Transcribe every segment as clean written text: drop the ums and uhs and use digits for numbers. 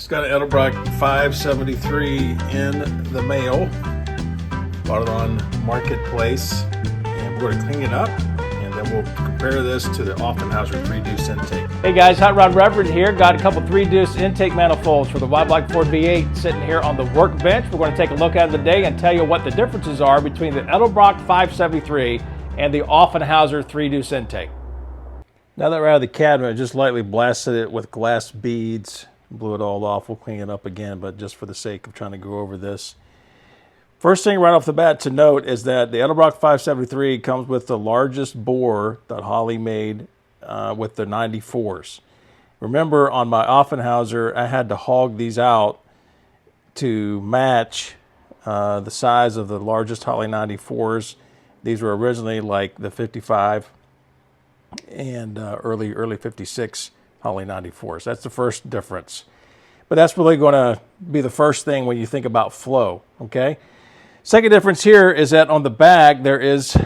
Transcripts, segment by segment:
Just got an Edelbrock 573 in the mail. Bought it on Marketplace, and we're going to clean it up, and then we'll compare this to the Offenhauser 3 Deuce intake. Hey guys, Hot Rod Reverend here. Got a couple 3 Deuce intake manifolds for the wide block Ford V8 sitting here on the workbench. We're going to take a look at it today and tell you what the differences are between the Edelbrock 573 and the Offenhauser 3 Deuce intake. Now that we're out of the cabinet, I just lightly blasted it with glass beads, blew it all off. We'll clean it up again, but just for the sake of trying to go over this. First thing right off the bat to note is that the Edelbrock 573 comes with the largest bore that Holley made with the 94s. Remember, on my Offenhauser, I had to hog these out to match the size of the largest Holley 94s. These were originally like the 55 and early 56 Holley 94s. That's the first difference. But that's really going to be the first thing when you think about flow, okay? Second difference here is that on the back there is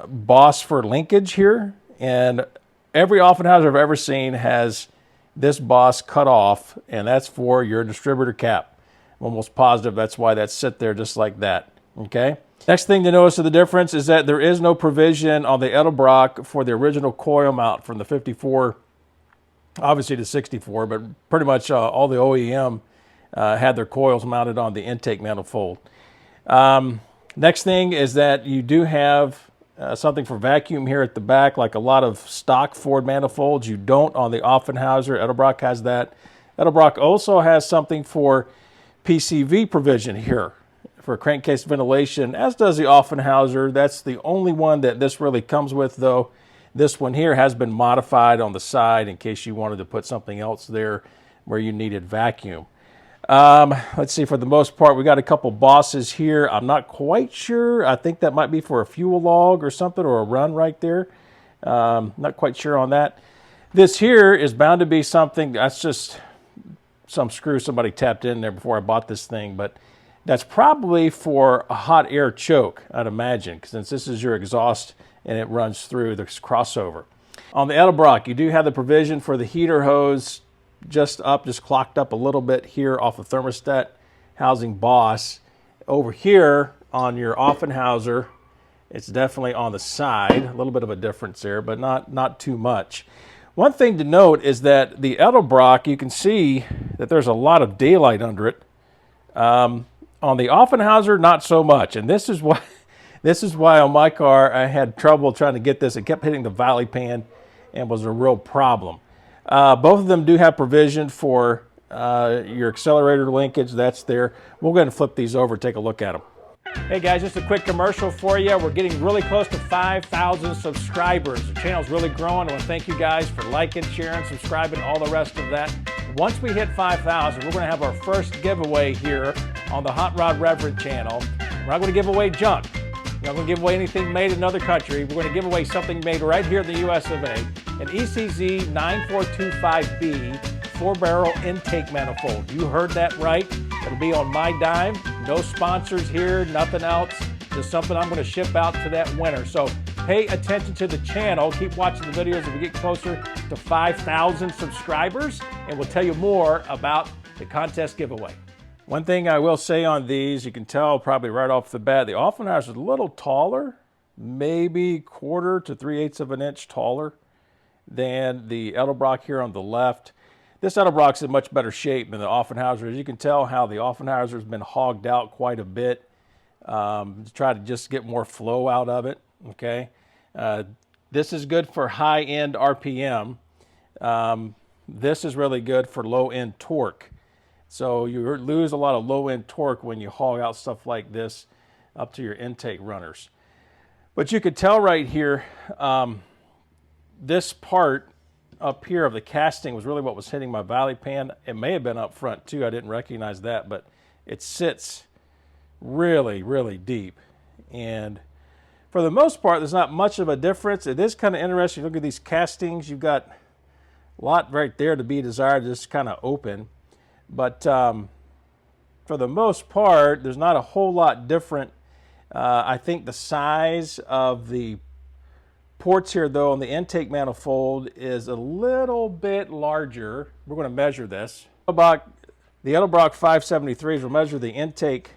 boss for linkage here, and every Offenhauser I've ever seen has this boss cut off, and that's for your distributor cap. I'm almost positive that's why that's sit there just like that, okay? Next thing to notice of the difference is that there is no provision on the Edelbrock for the original coil mount from the 54, obviously the 64, but pretty much all the OEM had their coils mounted on the intake manifold. Next thing is that you do have something for vacuum here at the back, like a lot of stock Ford manifolds. You don't on the Offenhauser. Edelbrock has that. Edelbrock also has something for PCV provision here for crankcase ventilation, as does the Offenhauser. That's the only one that this really comes with, though. This one here has been modified on the side in case you wanted to put something else there where you needed vacuum. Let's see, for the most part, we got a couple bosses here. I'm not quite sure. I think that might be for a fuel log or something, or a run right there. Not quite sure on that. This here is bound to be something, that's just some screw somebody tapped in there before I bought this thing, but that's probably for a hot air choke, I'd imagine, since this is your exhaust and it runs through this crossover. On the Edelbrock, you do have the provision for the heater hose just clocked up a little bit here off the thermostat housing boss. Over here on your Offenhauser, it's definitely on the side. A little bit of a difference there, but not too much. One thing to note is that the Edelbrock, you can see that there's a lot of daylight under it. On the Offenhauser, not so much, and this is why on my car I had trouble trying to get this. It kept hitting the valley pan and was a real problem. Both of them do have provision for your accelerator linkage. That's there. We'll go ahead and flip these over and take a look at them. Hey guys, just a quick commercial for you. We're getting really close to 5,000 subscribers. The channel's really growing. I want to thank you guys for liking, sharing, subscribing, all the rest of that. Once we hit 5,000, we're going to have our first giveaway here on the Hot Rod Reverend channel. We're not going to give away junk. We're not going to give away anything made in another country. We're going to give away something made right here in the US of A. An ECZ 9425B 4-barrel intake manifold. You heard that right. It'll be on my dime. No sponsors here, nothing else. Just something I'm going to ship out to that winner. So pay attention to the channel. Keep watching the videos as we get closer to 5,000 subscribers, and we'll tell you more about the contest giveaway. One thing I will say on these, you can tell probably right off the bat, the Offenhauser is a little taller, maybe 1/4 to 3/8 of an inch taller than the Edelbrock here on the left. This Edelbrock's in much better shape than the Offenhauser. As you can tell how the Offenhauser has been hogged out quite a bit to try to just get more flow out of it, okay? This is good for high-end RPM. This is really good for low-end torque. So you lose a lot of low-end torque when you hog out stuff like this up to your intake runners. But you could tell right here, this part up here of the casting was really what was hitting my valley pan. It may have been up front too. I didn't recognize that, but it sits really, really deep. And for the most part, there's not much of a difference. It is kind of interesting. Look at these castings. You've got a lot right there to be desired, just kind of open. But for the most part, there's not a whole lot different. I think the size of the ports here, though, on the intake manifold is a little bit larger. We're going to measure this. About The Edelbrock 573s will measure the intake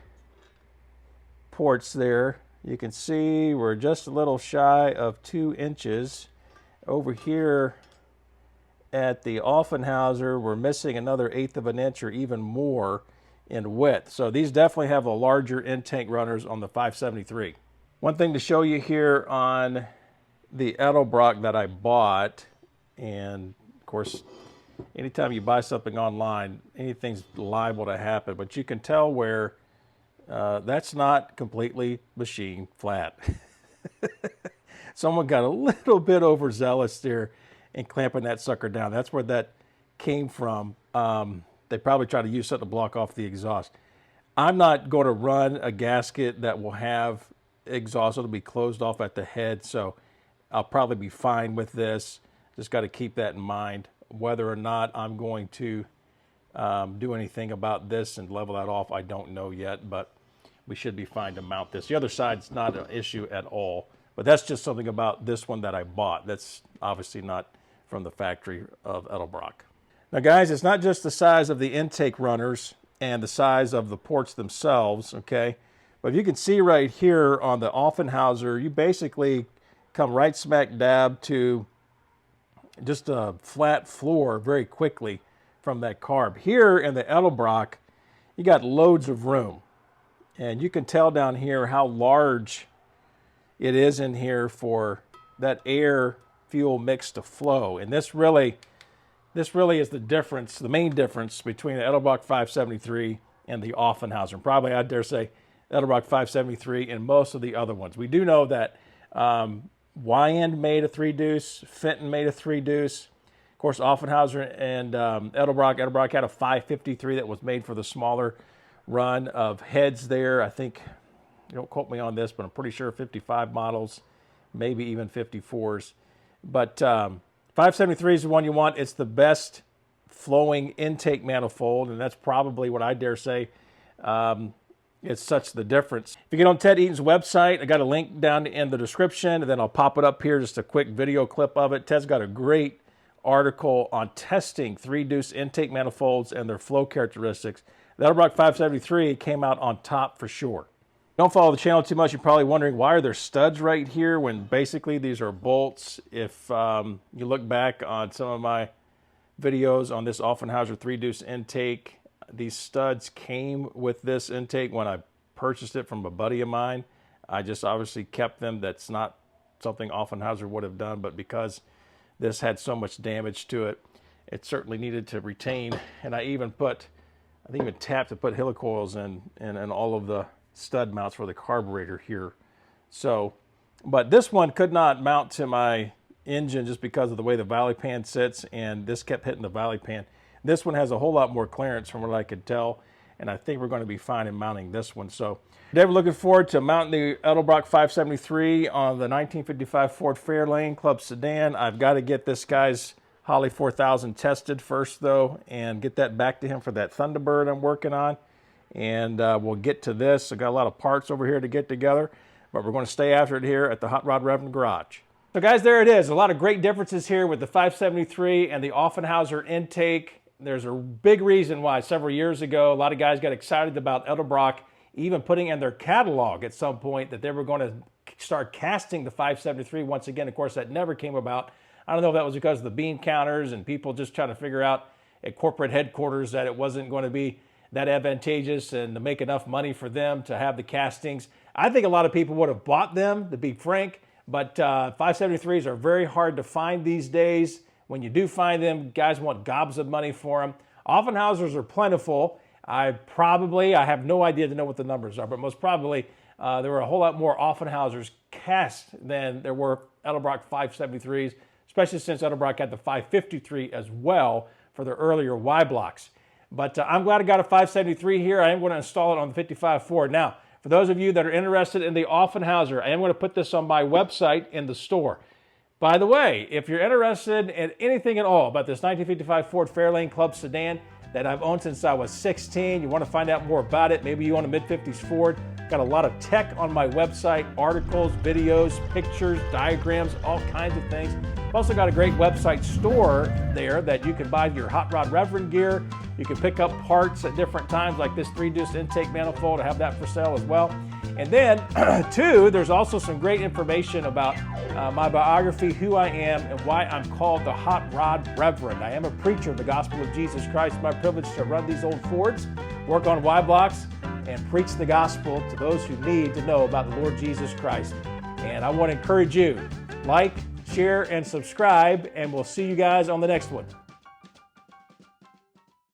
ports there. You can see we're just a little shy of 2 inches. Over here at the Offenhauser, we're missing another 1/8 of an inch or even more in width. So these definitely have a larger intake runners on the 573. One thing to show you here on the Edelbrock that I bought, and of course, anytime you buy something online, anything's liable to happen, but you can tell where that's not completely machine flat. Someone got a little bit overzealous there in clamping that sucker down. That's where that came from. They probably tried to use something to block off the exhaust. I'm not going to run a gasket that will have exhaust. It'll be closed off at the head, so I'll probably be fine with this. Just got to keep that in mind. Whether or not I'm going to do anything about this and level that off, I don't know yet, but we should be fine to mount this. The other side's not an issue at all, but that's just something about this one that I bought. That's obviously not from the factory of Edelbrock. Now guys, it's not just the size of the intake runners and the size of the ports themselves, okay? But you can see right here on the Offenhauser, you basically come right smack dab to just a flat floor very quickly from that carb. Here in the Edelbrock, you got loads of room. And you can tell down here how large it is in here for that air fuel mix to flow. And this really is the difference, the main difference between the Edelbrock 573 and the Offenhauser. And probably, I dare say, Edelbrock 573 and most of the other ones. We do know that Wyand made a 3-deuce, Fenton made a 3-deuce. Of course, Offenhauser and Edelbrock had a 553 that was made for the smaller run of heads there. I think, you don't quote me on this, but I'm pretty sure 55 models, maybe even 54s. But 573 is the one you want. It's the best flowing intake manifold, and that's probably what I dare say it's such the difference. If you get on Ted Eaton's website, I got a link down in the description, and then I'll pop it up here, just a quick video clip of it. Ted's got a great article on testing 3-deuce intake manifolds and their flow characteristics. The Edelbrock 573 came out on top for sure. Don't follow the channel too much. You're probably wondering, why are there studs right here when basically these are bolts? If you look back on some of my videos on this Offenhauser 3-deuce intake, these studs came with this intake when I purchased it from a buddy of mine. I just obviously kept them. That's not something Offenhauser would have done, but because this had so much damage to it, it certainly needed to retain. And I even tapped to put helicoils in all of the stud mounts for the carburetor here. So, but this one could not mount to my engine just because of the way the valley pan sits, and this kept hitting the valley pan. This one has a whole lot more clearance from what I could tell, and I think we're going to be fine in mounting this one. So today we're looking forward to mounting the Edelbrock 573 on the 1955 Ford Fairlane Club Sedan. I've got to get this guy's Holly 4000 tested first though, and get that back to him for that Thunderbird I'm working on. And we'll get to this. I've got a lot of parts over here to get together, but we're going to stay after it here at the Hot Rod Reverend garage. So guys, there it is. A lot of great differences here with the 573 and the Offenhauser intake. There's a big reason why several years ago a lot of guys got excited about Edelbrock even putting in their catalog at some point that they were going to start casting the 573 once again. Of course, that never came about. I don't know if that was because of the bean counters and people just trying to figure out at corporate headquarters that it wasn't going to be that advantageous and to make enough money for them to have the castings. I think a lot of people would have bought them, to be frank, but 573s are very hard to find these days. When you do find them, guys want gobs of money for them. Offenhausers are plentiful. I have no idea to know what the numbers are, but most probably there were a whole lot more Offenhausers cast than there were Edelbrock 573s, especially since Edelbrock had the 553 as well for their earlier Y blocks. But I'm glad I got a 573 here. I am going to install it on the 55 Ford. Now, for those of you that are interested in the Offenhauser, I am going to put this on my website in the store. By the way, if you're interested in anything at all about this 1955 Ford Fairlane Club Sedan that I've owned since I was 16, you want to find out more about it, maybe you own a mid-50s Ford, got a lot of tech on my website, articles, videos, pictures, diagrams, all kinds of things. I've also got a great website store there that you can buy your Hot Rod Reverend gear, You can pick up parts at different times, like this 3-deuce intake manifold. I have that for sale as well. And then, two, there's also some great information about my biography, who I am, and why I'm called the Hot Rod Reverend. I am a preacher of the gospel of Jesus Christ. It's my privilege to run these old Fords, work on Y blocks, and preach the gospel to those who need to know about the Lord Jesus Christ. And I want to encourage you, like, share, and subscribe, and we'll see you guys on the next one.